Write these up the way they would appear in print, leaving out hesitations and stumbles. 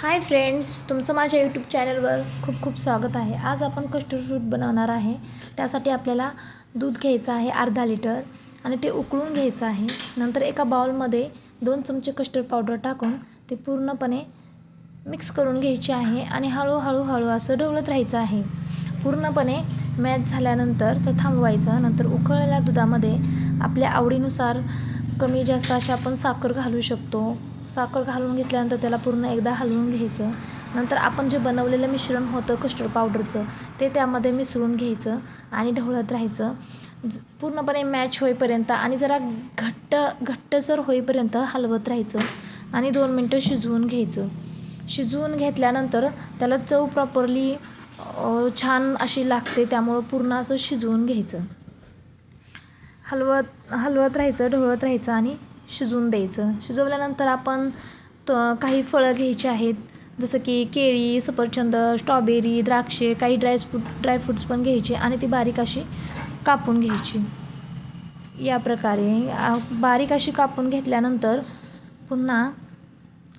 Hi friends, तुमचं माझ्या YouTube चॅनलवर खूप खूप स्वागत आहे। आज आपण कस्टर्ड फ्रूट बनवणार आहे। त्यासाठी आपल्याला दूध घ्यायचं आहे अर्धा लिटर आणि ते उकळून घ्यायचं आहे। नंतर एका बाउलमध्ये 2 चमचे कस्टर्ड पावडर टाकून ते पूर्णपणे मिक्स करून घ्यायचे आहे आणि हळूहळू असं ढवळत राहायचं आहे। पूर्णपणे मॅच झाल्यानंतर ते थांबवायचं। नंतर उकळलेल्या दुधामध्ये आपल्या आवडीनुसार कमी जास्त अशी आपण साखर घालू शकतो। साखर घालून घेतल्यानंतर त्याला पूर्ण एकदा हलवून घ्यायचं। नंतर आपण जे बनवलेलं मिश्रण होतं कस्टर्ड पावडरचं ते त्यामध्ये मिसळून घ्यायचं आणि ढवळत राहायचं पूर्णपणे मॅच होईपर्यंत आणि जरा घट्टसर होईपर्यंत हलवत राहायचं आणि 2 मिनटं शिजवून घ्यायचं। शिजवून घेतल्यानंतर त्याला चव प्रॉपरली छान अशी लागते, त्यामुळं पूर्ण असं शिजवून घ्यायचं। हलवत राहायचं, ढवळत राहायचं आणि शिजवून द्यायचं। शिजवल्यानंतर आपण काही फळं घ्यायची आहेत, जसं की केळी, सफरचंद, स्ट्रॉबेरी, द्राक्षे, काही ड्रायफ्रूट्स पण घ्यायचे आणि ती बारीक अशी कापून घ्यायची। या प्रकारे बारीक अशी कापून घेतल्यानंतर पुन्हा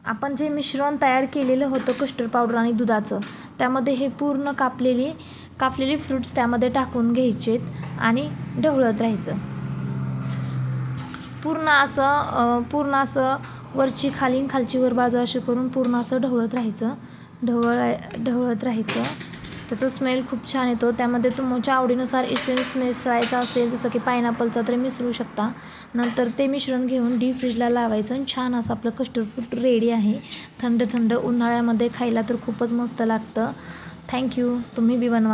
आपण जे मिश्रण तयार केलेलं होतं कस्टर्ड पावडर आणि दुधाचं, त्यामध्ये हे पूर्ण कापलेली फ्रूट्स त्यामध्ये टाकून घ्यायचेत आणि ढवळत राहायचं। पूर्ण असं वरची खालची वर बाजू अशी करून पूर्ण असं ढवळत राहायचं। ढवळत राहायचं। त्याचा स्मेल खूप छान येतो। त्यामध्ये तुमच्या आवडीनुसार इसेन्स मिसळायचा असेल, जसं की पायनॅपलचा, तरी मिसळू शकता। नंतर ते मिश्रण घेऊन डीप फ्रीजला लावायचं आणि छान असं आपलं कस्टर्ड फ्रूट रेडी आहे। थंड उन्हाळ्यामध्ये खायला तर खूपच मस्त लागतं। थँक्यू। तुम्ही बी बनवा।